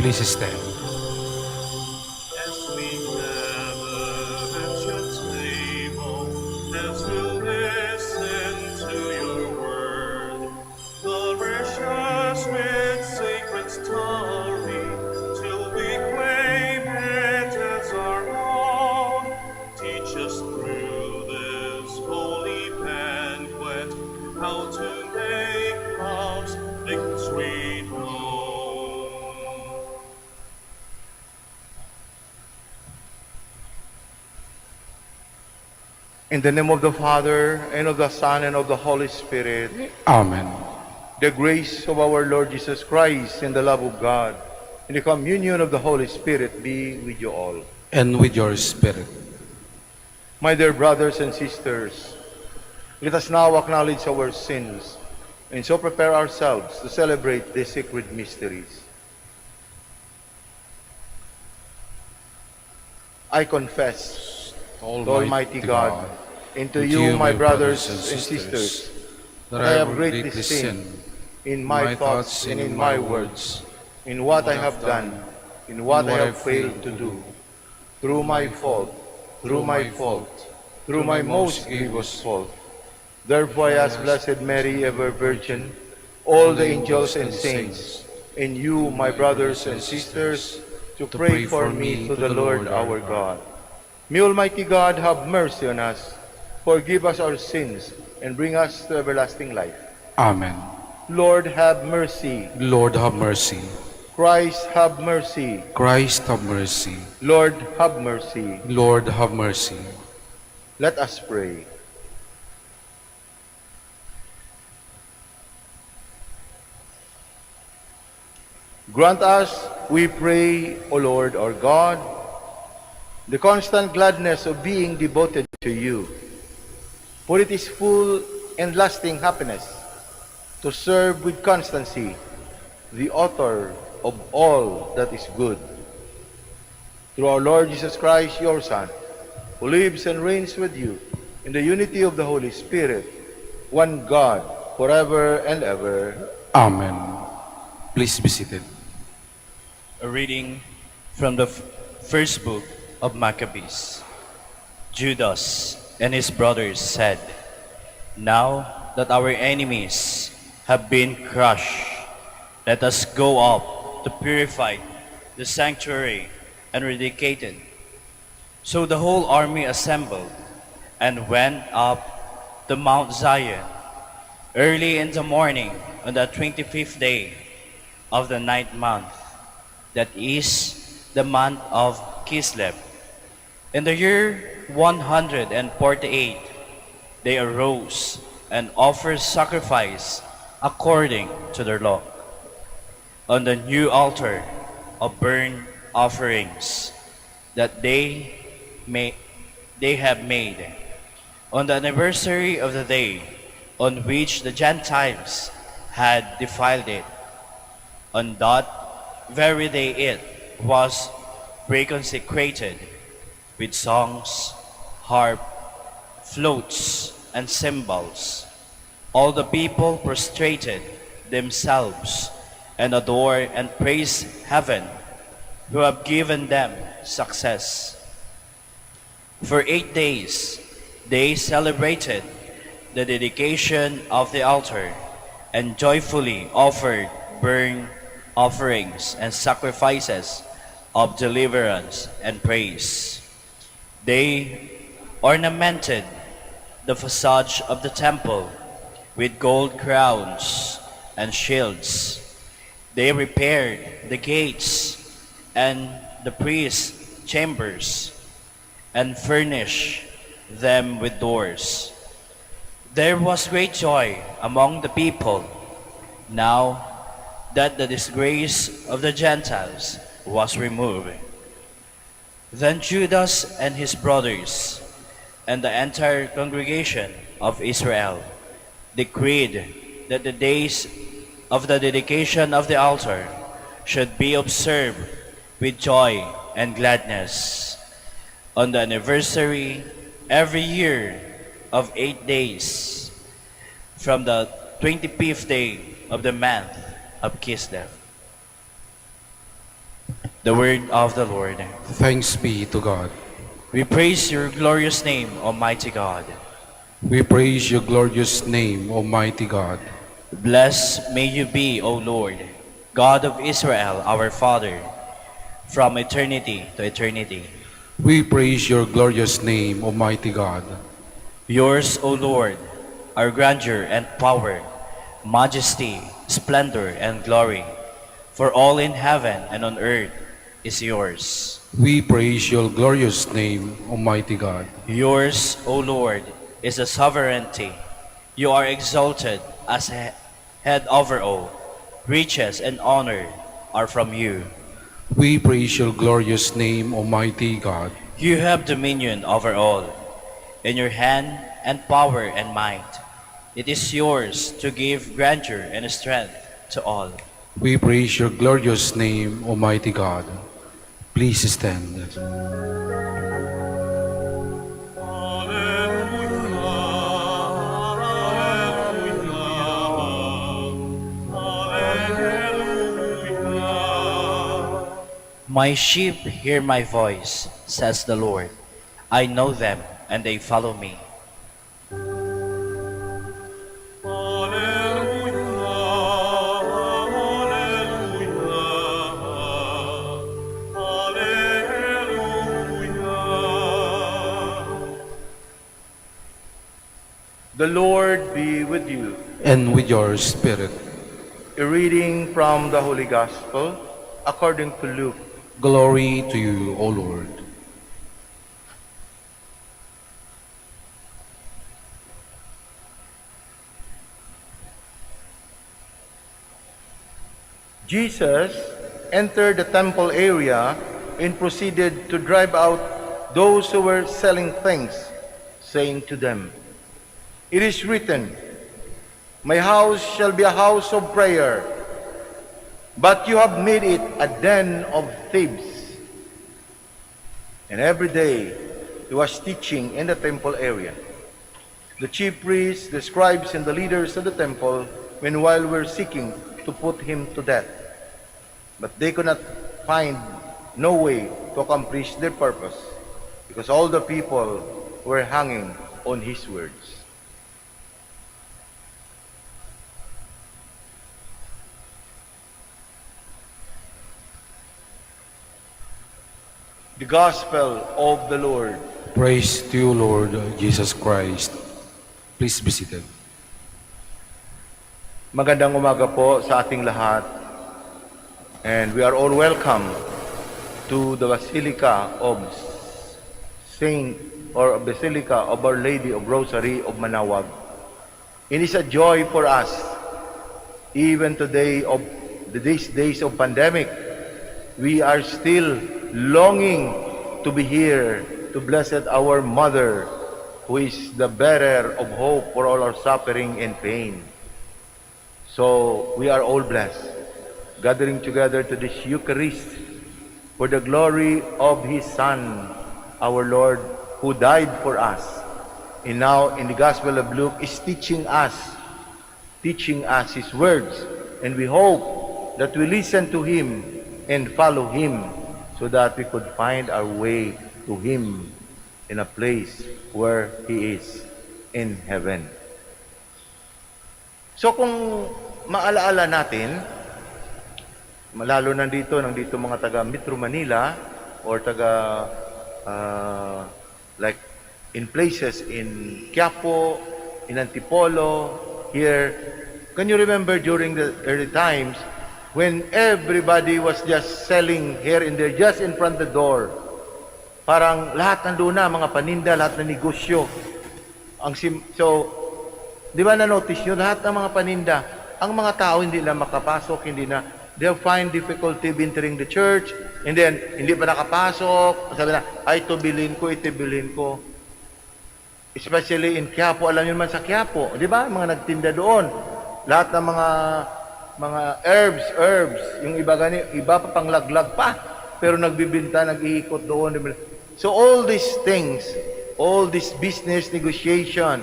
Please stand. As we gather at your table, as we listen to your word, nourish with sacred story, till we claim it as our own. Teach us through this holy banquet how to make love's victory known. In the name of the Father, and of the Son, and of the Holy Spirit, Amen. the grace of our Lord Jesus Christ, and the love of God, and the communion of the Holy Spirit be with you all. And with your spirit. My dear brothers and sisters, let us now acknowledge our sins, and so prepare ourselves to celebrate these sacred mysteries. I confess to Almighty God, and to you, my brothers and sisters, that I have greatly sinned in my thoughts and in my words, in what I have done, in what I have failed to do, through my fault, through my fault, through my most grievous fault. Therefore I ask Blessed Mary, ever Virgin, all the angels and saints, and you, my brothers and sisters, to pray for me to the Lord our God. May Almighty God have mercy on us, forgive us our sins, and bring us to everlasting life. Amen. Lord, have mercy. Lord, have mercy. Christ, have mercy. Christ, have mercy. Lord, have mercy. Lord, have mercy. Let us pray. Grant us, we pray, O Lord our God, the constant gladness of being devoted to you. For it is full and lasting happiness to serve with constancy the author of all that is good. Through our Lord Jesus Christ, your Son, who lives and reigns with you in the unity of the Holy Spirit, one God, forever and ever. Amen. Please be seated. A reading from the first book of Maccabees. Judas and his brothers said, "Now that our enemies have been crushed, let us go up to purify the sanctuary and rededicate it." So the whole army assembled and went up to Mount Zion early in the morning on the 25th day of the 9th month, that is the month of Kislev. In the year 148, they arose and offered sacrifice according to their law on the new altar of burnt offerings that they have made on the anniversary of the day on which the Gentiles had defiled it. On that very day it was reconsecrated with songs, harp, flutes, and cymbals. All the people prostrated themselves and adored and praised heaven, who have given them success. For 8 days they celebrated the dedication of the altar and joyfully offered burnt offerings and sacrifices of deliverance and praise. They ornamented the facade of the temple with gold crowns and shields. They repaired the gates and the priest's chambers and furnished them with doors. There was great joy among the people now that the disgrace of the Gentiles was removed. Then Judas and his brothers and the entire congregation of Israel decreed that the days of the dedication of the altar should be observed with joy and gladness. On the anniversary every year of 8 days, from the 25th day of the month of Kislev. The word of the Lord. Thanks be to God. We praise your glorious name, Almighty God. We praise your glorious name, Almighty God. Blessed may you be, O Lord, God of Israel, our Father, from eternity to eternity. We praise your glorious name, Almighty God. Yours, O Lord, are grandeur and power, majesty, splendor, and glory. For all in heaven and on earth is yours. We praise your glorious name, Almighty God. Yours, O Lord, is the sovereignty. You are exalted as head over all. Riches and honor are from you. We praise your glorious name, Almighty God. You have dominion over all. In your hand and power and might, it is yours to give grandeur and strength to all. We praise your glorious name, Almighty God. Please stand. My sheep hear my voice, says the Lord. I know them, and they follow me. The Lord be with you. And with your spirit. A reading from the Holy Gospel according to Luke. Glory to you, O Lord. Jesus entered the temple area and proceeded to drive out those who were selling things, saying to them, "It is written, 'My house shall be a house of prayer,' but you have made it a den of thieves." And every day he was teaching in the temple area. The chief priests, the scribes, and the leaders of the temple meanwhile were seeking to put him to death. But they could not find no way to accomplish their purpose, because all the people were hanging on his words. The Gospel of the Lord. Praise to you, Lord Jesus Christ. Please be seated. Magandang umaga po sa ating lahat. And we are all welcome to the Basilica of Basilica of Our Lady of Rosary of Manaoag. It is a joy for us, even today of these days of pandemic, we are still longing to be here to bless our Mother, who is the bearer of hope for all our suffering and pain. So we are all blessed, gathering together to this Eucharist for the glory of His Son, our Lord, who died for us. And now in the Gospel of Luke is teaching us His words. And we hope that we listen to Him and follow Him, so that we could find our way to Him in a place where He is, in heaven. So kung maalaala natin, lalo nandito mga taga Metro Manila or taga like in places in Quiapo, in Antipolo, here, can you remember during the early times when everybody was just selling here and there, just in front of the door? Parang lahat nandun na, mga paninda, lahat na negosyo. So, di ba na-notice nyo, lahat ng mga paninda, ang mga tao hindi na makapasok, they'll find difficulty entering the church, and then, hindi pa nakapasok, sabi na, ay, ito bilhin ko. Especially in Quiapo, alam nyo naman sa Quiapo, di ba? Mga nagtinda doon. Lahat ng mga herbs, yung iba pa panglaglag pa, pero nagbibinta, nag-iikot doon. So all these things, all this business negotiation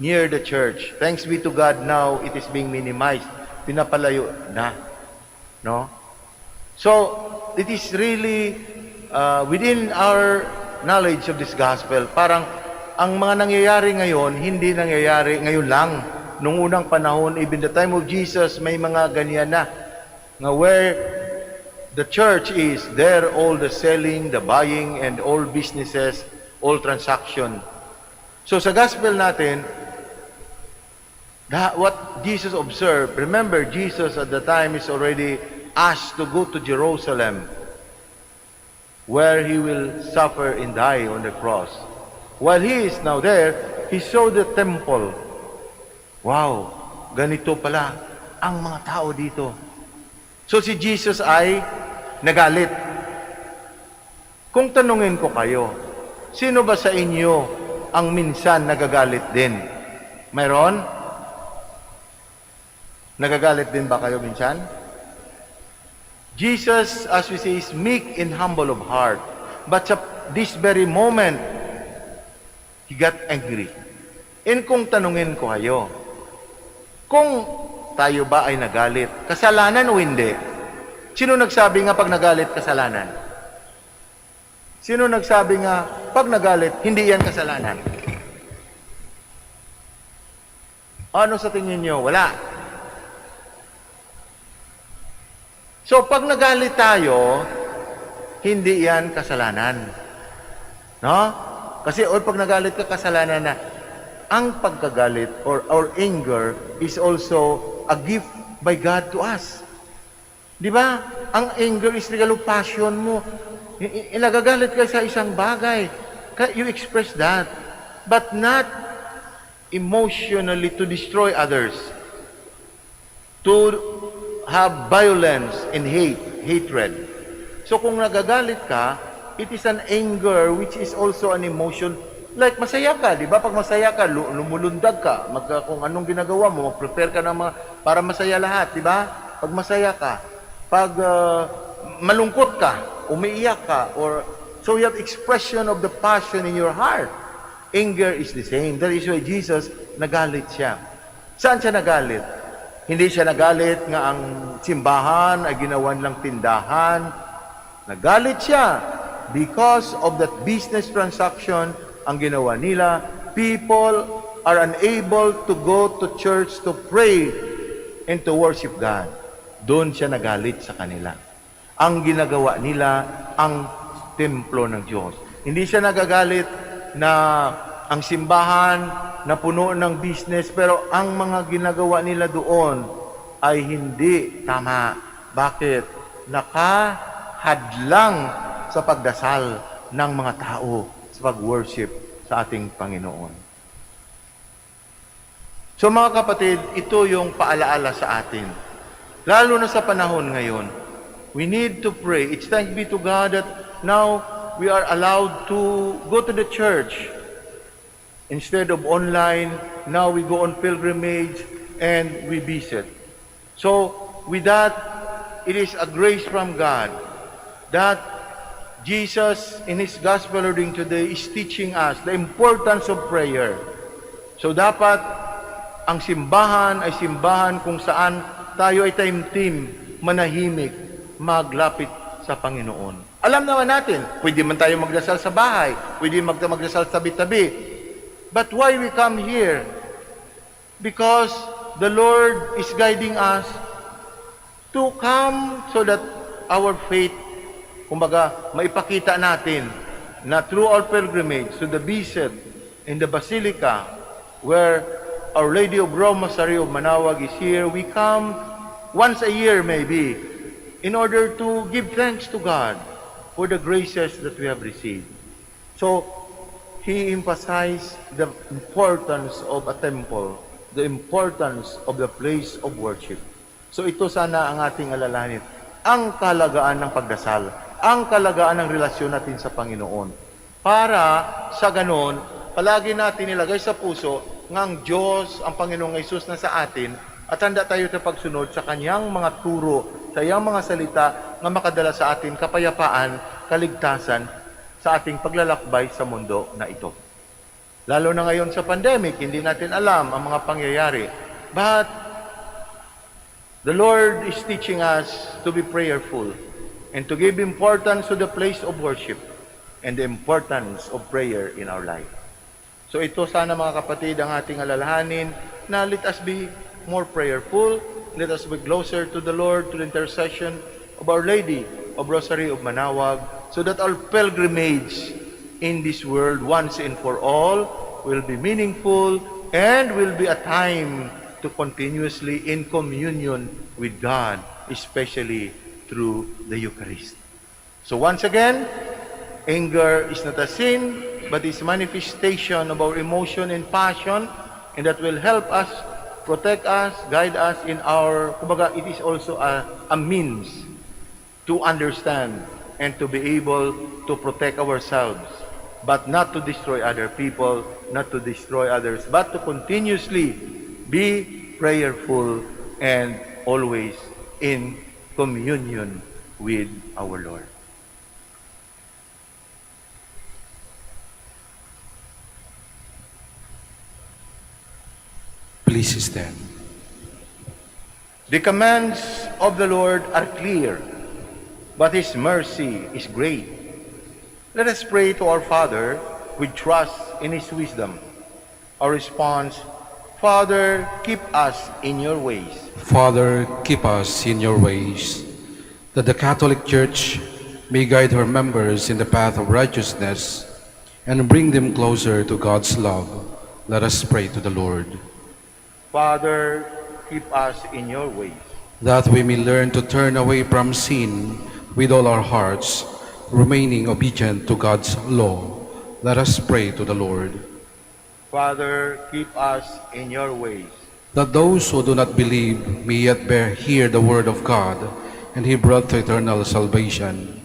near the church, thanks be to God, now it is being minimized. Pinapalayo na. No? So, it is really within our knowledge of this gospel. Parang ang mga nangyayari ngayon, hindi nangyayari ngayon lang. Nung unang panahon, even the time of Jesus, may mga ganyan na where the church is, there all the selling, the buying, and all businesses, all transaction. So sa gospel natin, what Jesus observed, remember Jesus at the time is already asked to go to Jerusalem, where he will suffer and die on the cross. While he is now there, he saw the temple. Wow, ganito pala ang mga tao dito. So si Jesus ay nagalit. Kung tanungin ko kayo, sino ba sa inyo ang minsan nagagalit din? Mayroon? Nagagalit din ba kayo minsan? Jesus, as we say, is meek and humble of heart. But sa this very moment, he got angry. And kung tanungin ko kayo, kung tayo ba ay nagalit, kasalanan o hindi? Sino nagsabi nga pag nagalit, kasalanan? Sino nagsabi nga pag nagalit, hindi yan kasalanan? Ano sa tingin nyo? Wala. So, pag nagalit tayo, hindi yan kasalanan. No? Kasi pag nagalit ka, kasalanan na. Ang pagkagalit or anger is also a gift by God to us. Di ba? Ang anger is regalo passion mo. Nagagalit ka sa isang bagay. You express that. But not emotionally to destroy others. To have violence and hatred. So kung nagagalit ka, it is an anger which is also an emotion. Like masaya ka, di ba? Pag masaya ka, lumulundag ka. Kung anong ginagawa mo, mag-prepare ka para masaya lahat, di ba? Pag masaya ka, pag malungkot ka, umiiyak ka, so you have expression of the passion in your heart. Anger is the same. That is why Jesus, nagalit siya. Saan siya nagalit? Hindi siya nagalit nga ang simbahan ay ginawan lang tindahan. Nagalit siya because of that business transaction ang ginawa nila. People are unable to go to church to pray and to worship God. Doon siya nagalit sa kanila. Ang ginagawa nila ang templo ng Diyos. Hindi siya nagagalit na ang simbahan na puno ng business, pero ang mga ginagawa nila doon ay hindi tama. Bakit? Nakahadlang sa pagdasal ng mga tao sa pag-worship sa ating Panginoon. So mga kapatid, ito yung paalaala sa atin. Lalo na sa panahon ngayon, we need to pray. It's thanks be to God that now we are allowed to go to the church. Instead of online, now we go on pilgrimage and we visit. So, with that, it is a grace from God that Jesus, in His Gospel reading today, is teaching us the importance of prayer. So, dapat ang simbahan ay simbahan kung saan tayo ay time-team, manahimik, maglapit sa Panginoon. Alam naman natin, pwede man tayo magdasal sa bahay, pwede magdasal sa tabi-tabi. But why we come here? Because the Lord is guiding us to come so that our faith, kumbaga, maipakita natin na through our pilgrimage to the visit in the Basilica where Our Lady of Rosaries of Manaoag is here, we come once a year maybe in order to give thanks to God for the graces that we have received. So, he emphasized the importance of a temple, the importance of the place of worship. So ito sana ang ating alalahanin. Ang kahalagaan ng pagdasal, ang kahalagaan ng relasyon natin sa Panginoon. Para sa ganon, palagi natin nilagay sa puso ng Diyos, ang Panginoong Hesus na sa atin, at handa tayo sa pagsunod sa kanyang mga turo, sa iyang mga salita na makadala sa atin kapayapaan, kaligtasan, sa ating paglalakbay sa mundo na ito. Lalo na ngayon sa pandemic, hindi natin alam ang mga pangyayari. But the Lord is teaching us to be prayerful. and to give importance to the place of worship and the importance of prayer in our life. So ito sana mga kapatid ang ating alalahanin na let us be more prayerful, let us be closer to the Lord, to the intercession of Our Lady of Rosary of Manaoag, so that our pilgrimage in this world once and for all will be meaningful and will be a time to continuously in communion with God, especially through the Eucharist. So once again, anger is not a sin, but is manifestation of our emotion and passion, and that will help us, protect us, guide us in our, kumbaga, it is also a means to understand and to be able to protect ourselves, but not to destroy other people, not to destroy others, but to continuously be prayerful and always in communion with our Lord. Please stand. The commands of the Lord are clear, but His mercy is great. Let us pray to our Father with trust in His wisdom. Our response, Father, keep us in your ways. Father, keep us in your ways, that the Catholic Church may guide her members in the path of righteousness and bring them closer to God's love. Let us pray to the Lord. Father, keep us in your ways. That we may learn to turn away from sin with all our hearts, remaining obedient to God's law. Let us pray to the Lord. Father, keep us in your ways. That those who do not believe may yet hear the word of God, and He brought to eternal salvation.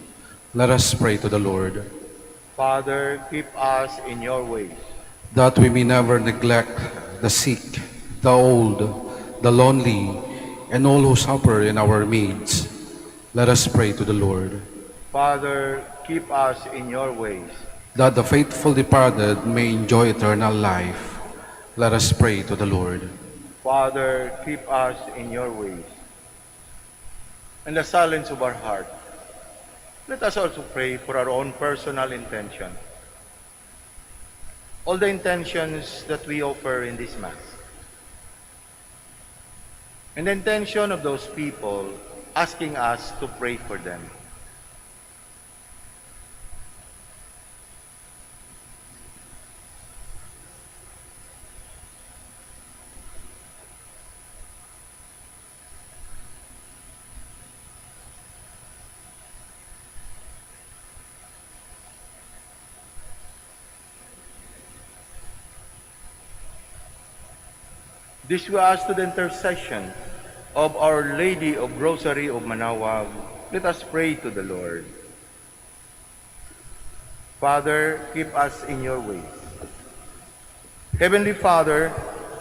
Let us pray to the Lord. Father, keep us in your ways. That we may never neglect the sick, the old, the lonely, and all who suffer in our midst. Let us pray to the Lord. Father, keep us in your ways. That the faithful departed may enjoy eternal life. Let us pray to the Lord. Father, keep us in your ways. In the silence of our heart, let us also pray for our own personal intention. All the intentions that we offer in this Mass. And the intention of those people asking us to pray for them. This we ask to the intercession of Our Lady of Rosary of Manaoag. Let us pray to the Lord. Father, keep us in your ways. Heavenly Father,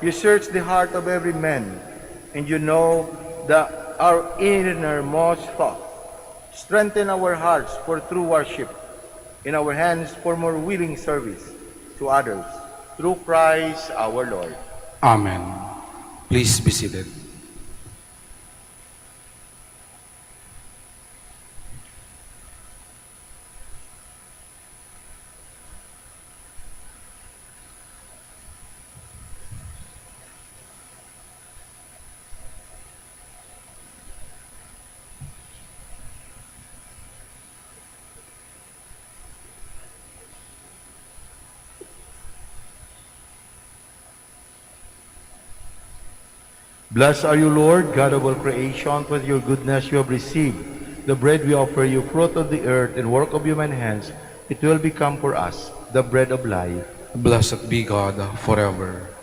you search the heart of every man, and you know our innermost thought. Strengthen our hearts for true worship, in our hands for more willing service to others, through Christ our Lord. Amen. Please be seated. Blessed are you, Lord, God of all creation, with your goodness you have received the bread we offer you, fruit of the earth and work of human hands. It will become for us the bread of life. Blessed be God forever.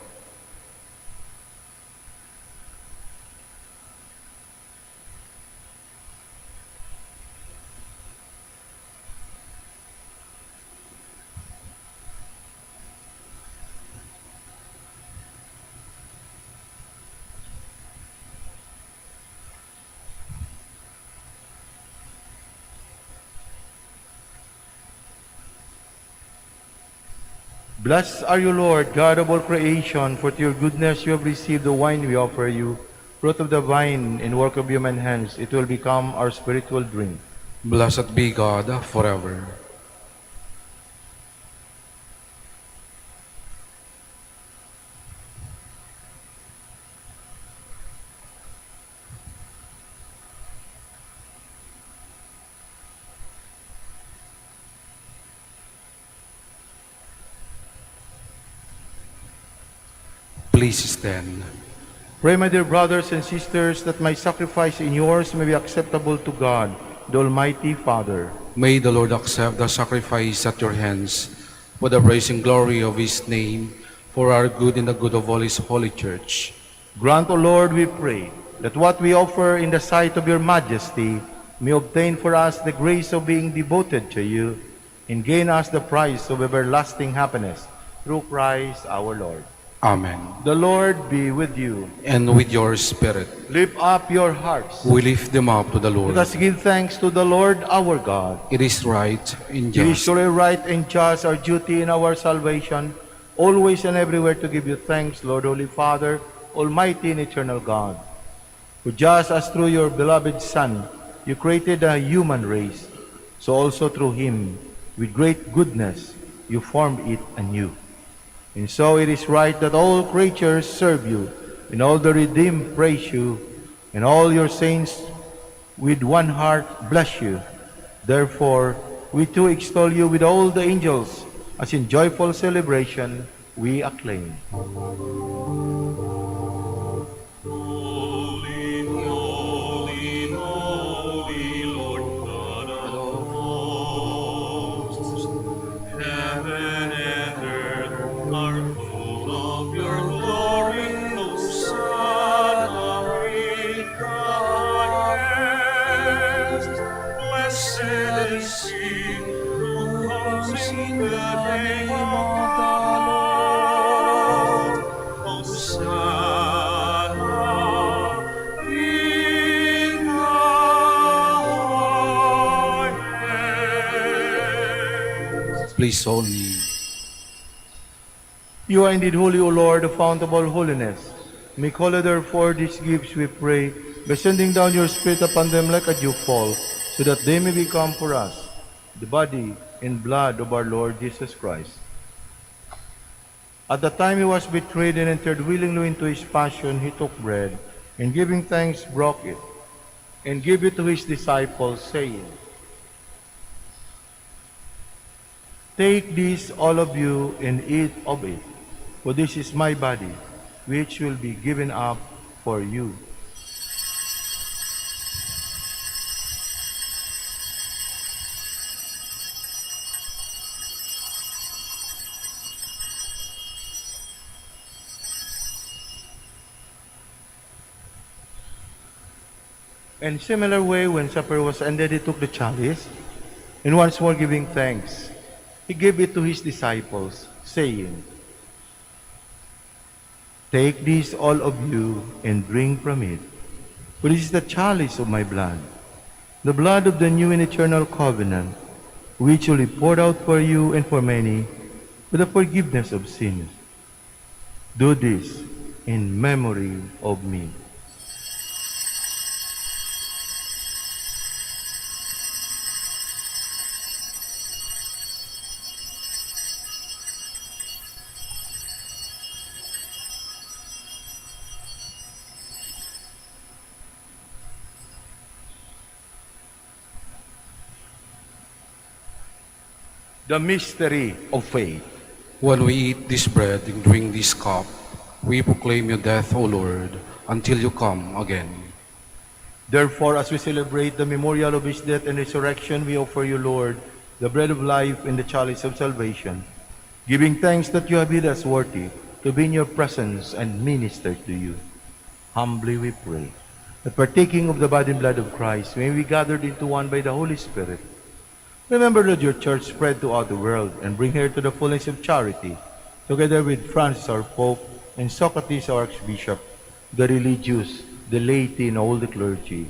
Blessed are you, Lord, God of all creation, for to your goodness you have received the wine we offer you, fruit of the vine and work of human hands. It will become our spiritual drink. Blessed be God forever. Please stand. Pray, my dear brothers and sisters, that my sacrifice and yours may be acceptable to God, the Almighty Father. May the Lord accept the sacrifice at your hands for the praise and glory of his name, for our good and the good of all his holy church. Grant, O Lord, we pray, that what we offer in the sight of your majesty may obtain for us the grace of being devoted to you, and gain us the prize of everlasting happiness, through Christ our Lord. Amen. The Lord be with you. And with your spirit, Lift up your hearts. we lift them up to the Lord. Let us give thanks to the Lord our God. It is right and It is just, surely right and just, our duty in our salvation, always and everywhere to give you thanks, Lord, Holy Father, Almighty and eternal God. For just as through your beloved Son you created a human race, so also through him, with great goodness, you formed it anew. And so it is right that all creatures serve you, and all the redeemed praise you, and all your saints with one heart bless you. Therefore, we too extol you with all the angels, as in joyful celebration we acclaim. Holy, holy, holy, Lord God of hosts. Heaven and earth are full of your glory. Hosanna in the highest. Blessed is he who comes in the name of the Lord. Hosanna in the highest. please only. You are indeed holy, O Lord, the fount of all holiness. Make holy therefore these gifts, we pray, by sending down your Spirit upon them like a dewfall, so that they may become for us the body and blood of our Lord Jesus Christ. At the time he was betrayed and entered willingly into his passion, he took bread, and giving thanks broke it, and gave it to his disciples, saying, Take this, all of you, and eat of it, for this is my body, which will be given up for you. In similar way, when supper was ended, he took the chalice, and once more giving thanks, he gave it to his disciples, saying, Take this, all of you, and drink from it, for this is the chalice of my blood, the blood of the new and eternal covenant, which will be poured out for you and for many for the forgiveness of sins. Do this in memory of me. The mystery of faith. When we eat this bread and drink this cup, we proclaim your death, O Lord, until you come again. Therefore, as we celebrate the memorial of his death and resurrection, we offer you, Lord, the bread of life and the chalice of salvation, giving thanks that you have made us worthy to be in your presence and minister to you. Humbly we pray that partaking of the body and blood of Christ, may we be gathered into one by the Holy Spirit. Remember, Lord, your church spread throughout the world and bring her to the fullness of charity, together with Francis our Pope and Socrates our Archbishop, the religious, the laity, and all the clergy.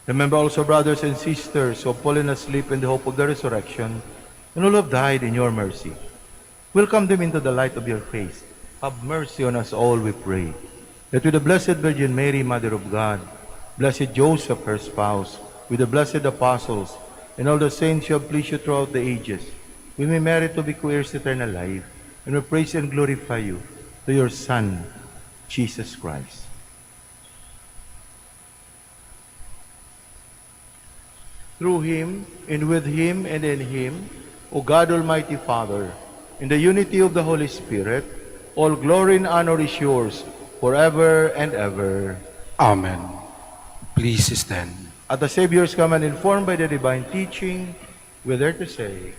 Remember also, brothers and sisters, who have fallen asleep in the hope of the resurrection, and who have died in your mercy. Welcome them into the light of your face. Have mercy on us all, we pray, that with the Blessed Virgin Mary, Mother of God, Blessed Joseph, her spouse, with the blessed apostles, and all the saints who have pleased you throughout the ages, we may merit to be co-heirs to eternal life, and we praise and glorify you to your Son, Jesus Christ. Through him, and with him, and in him, O God Almighty Father, in the unity of the Holy Spirit, all glory and honor is yours forever and ever. Amen. Please stand. At the Savior's command, informed by the divine teaching, we dare to say,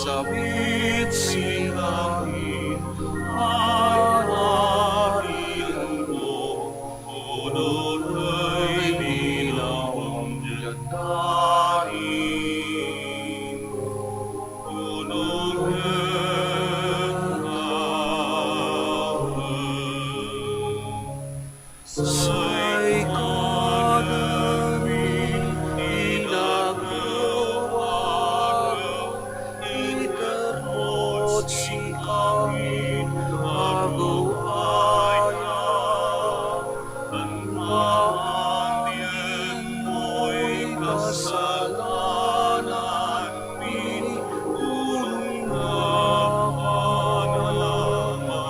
Sabit silangin, arahin mo, unod ay binawang yatahin. Unod Say kanamin inagawa, ikarot si kami agawa. Ang amin mo'y kasalanan, pinunong na panalaman.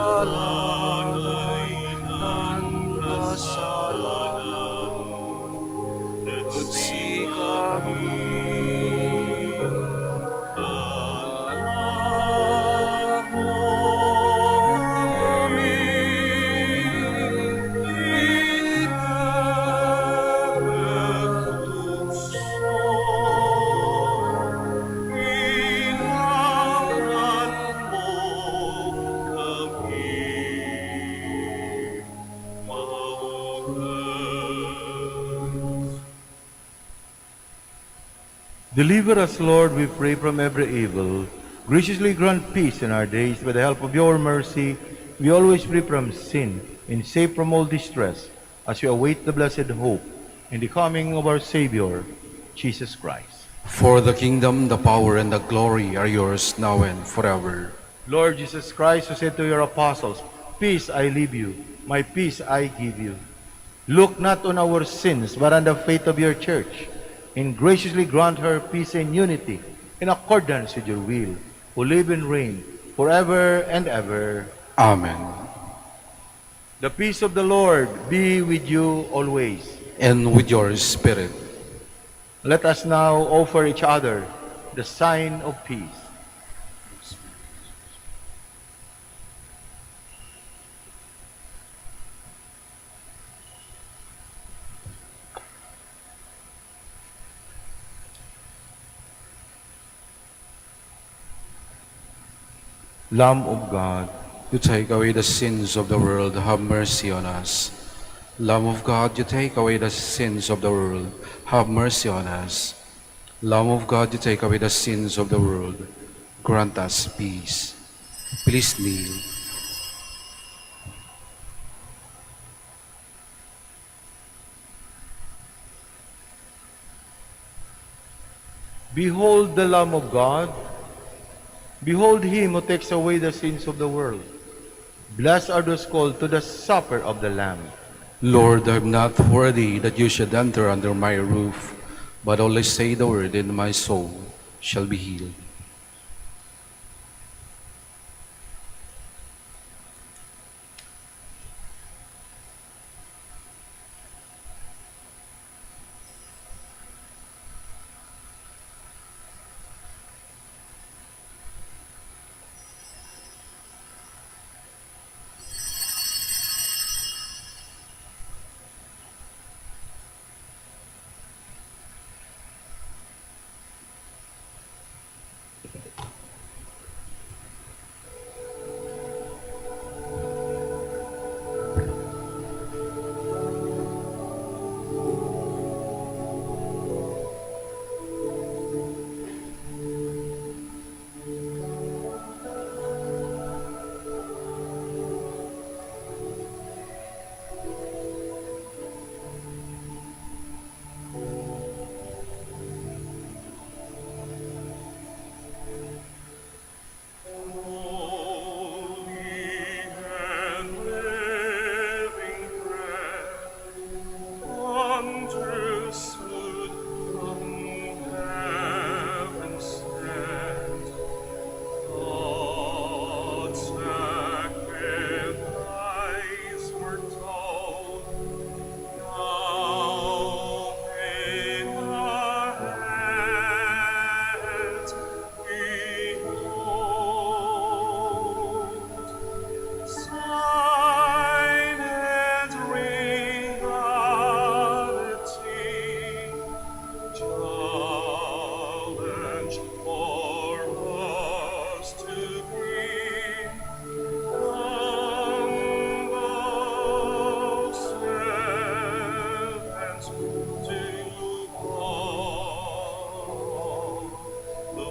Kasalanay ng kasalanan, at si kami anak mo kami, ikagusto. Ilangan mo kami, Manaoag. Deliver us, Lord, we pray, from every evil. Graciously grant peace in our days. By the help of your mercy, we always free from sin and safe from all distress, as we await the blessed hope and the coming of our Savior, Jesus Christ. For the kingdom, the power, and the glory are yours now and forever. Lord Jesus Christ, who said to your apostles, Peace I leave you, my peace I give you. Look not on our sins, but on the faith of your church, and graciously grant her peace and unity in accordance with your will, who live and reign forever and ever. Amen. The peace of the Lord be with you always. And with your spirit. Let us now offer each other the sign of peace. Lamb of God, You take away the sins of the world, have mercy on us. Lamb of God, you take away the sins of the world, have mercy on us. Lamb of God, you take away the sins of the world, grant us peace. Please kneel. behold the Lamb of God. Behold him who takes away the sins of the world. Blessed are those called to the supper of the Lamb. Lord, I am not worthy that you should enter under my roof, but only say the word, and my soul shall be healed. for us to be. Humble servants to all the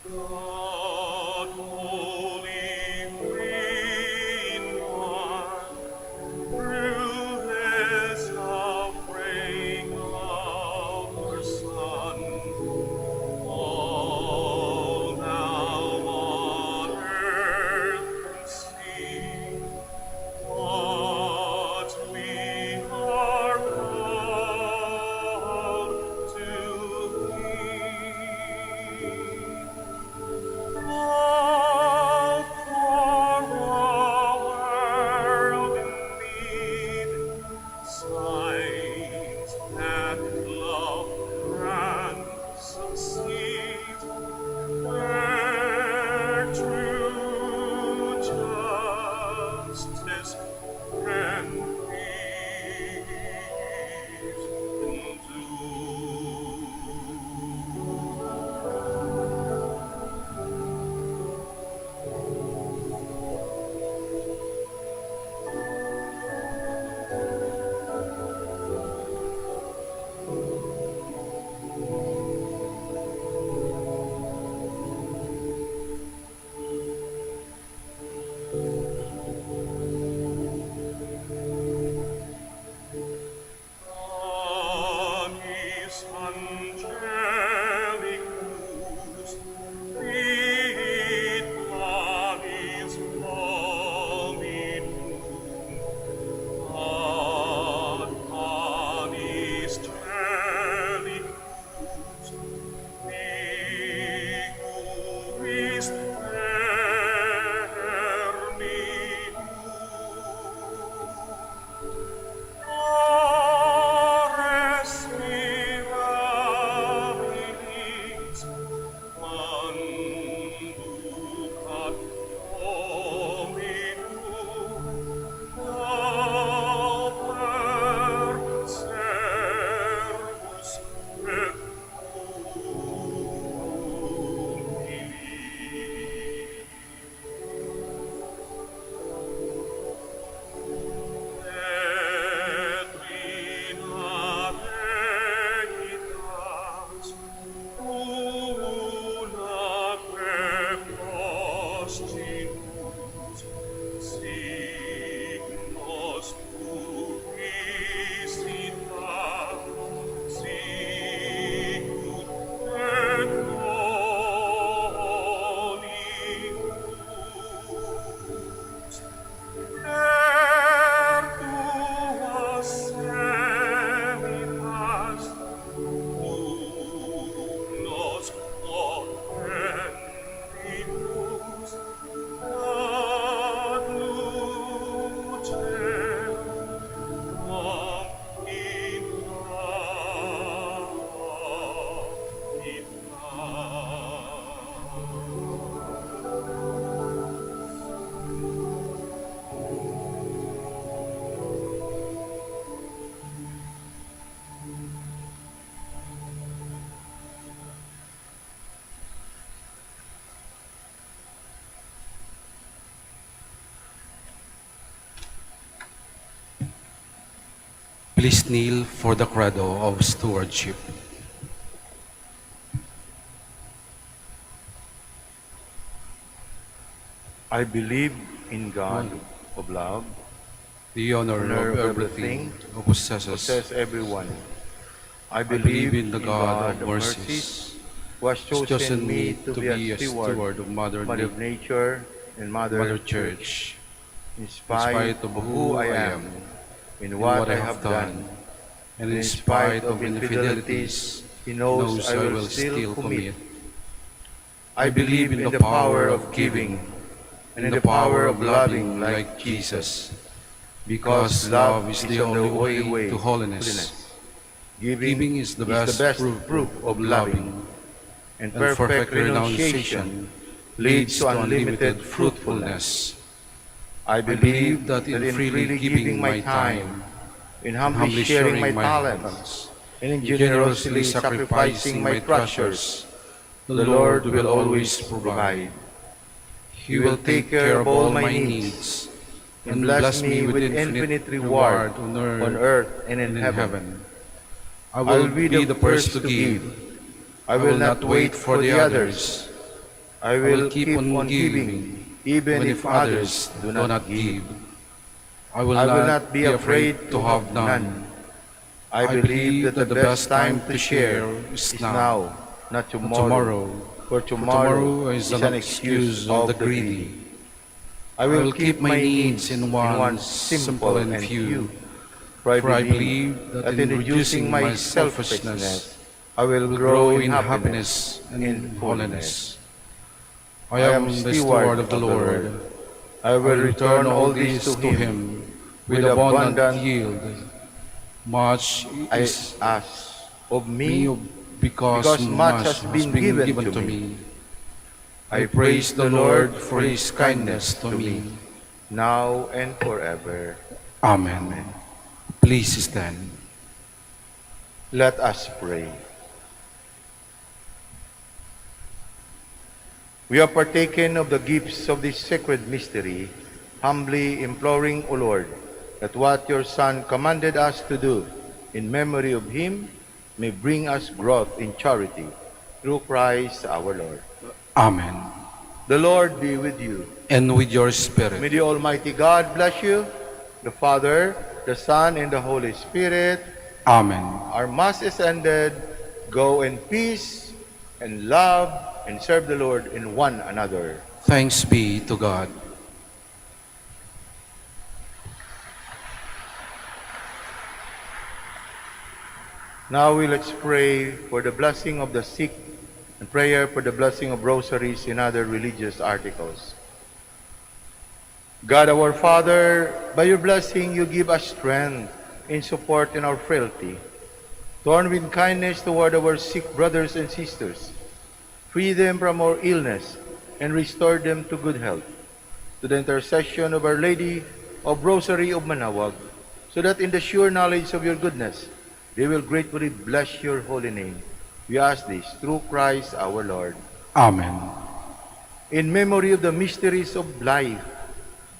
God, holy, free in one, through this offering of your Son, all now on earth can see what we are called to be. All for the world in need, signs that love can succeed, where true justice can peace endure. On his angelic wings, feed on his holy moon, on his telecruise, he who is there me Ores mirabilis, manducat hominum, pauper servus et humili. Et vina venitas, unaque postinus, signos publicita, sicut et nolimus. Per tuas semitas, nos offendimus, ad lucem Please kneel for the credo of stewardship. I believe in God of love, The honor honor of of everything everything, who possesses. possess everyone. I Believe in the God of mercies, who has who has chosen me to be a steward of Mother of nature and Mother Church, Church, in spite of who I am, in what I have done, and in spite of infidelities He knows I will still commit. I believe in the power of giving and in the power of loving like Jesus, because love is the only way to holiness. Giving is the best proof of loving, and and perfect renunciation leads to unlimited fruitfulness. I believe that in freely giving my time, in humbly sharing my talents, and in generously sacrificing my treasures, the Lord will always provide. He will take care of all my needs and bless me with infinite reward on earth and in heaven. I will be the first to give. I will not wait for the others. I will keep on giving, even if others do not give. I will not be afraid to have none. I believe that the best time to share is now, not tomorrow. For tomorrow is an excuse of the greedy. I will keep my needs in one simple and few. For I believe that in reducing my selfishness, I will grow in happiness and in holiness. I am the steward of the Lord. I will return all this to Him with abundant yield. Much is asked of me because much has been given to me. I praise the Lord for His kindness to me, now and forever. Amen. Please stand. Let us pray. We have partaken of the gifts of this sacred mystery, humbly imploring, O Lord, that what your Son commanded us to do in memory of Him may bring us growth in charity through Christ our Lord. Amen. The Lord be with you. And with your spirit. May the Almighty God bless you, the Father, the Son, and the Holy Spirit. Amen. Our Mass is ended. Go in peace and love and serve the Lord in one another. Thanks be to God. Now let's pray for the blessing of the sick and prayer for the blessing of rosaries and other religious articles. God our Father, by your blessing you give us strength and support in our frailty. Turn with kindness toward our sick brothers and sisters. Free them from our illness and restore them to good health. To the intercession of Our Lady of Rosary of Manaoag, so that in the sure knowledge of your goodness, they will gratefully bless your holy name. We ask this through Christ our Lord. Amen. In memory of the mysteries of life,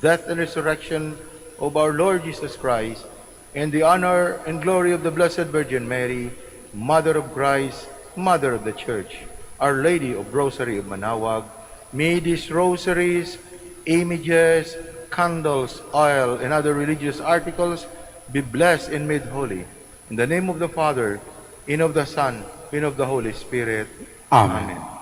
death, and resurrection of our Lord Jesus Christ, and the honor and glory of the Blessed Virgin Mary, Mother of Christ, Mother of the Church, Our Lady of Rosary of Manaoag, may these rosaries, images, candles, oil, and other religious articles be blessed and made holy. In the name of the Father, and of the Son, and of the Holy Spirit. Amen. Amen.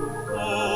O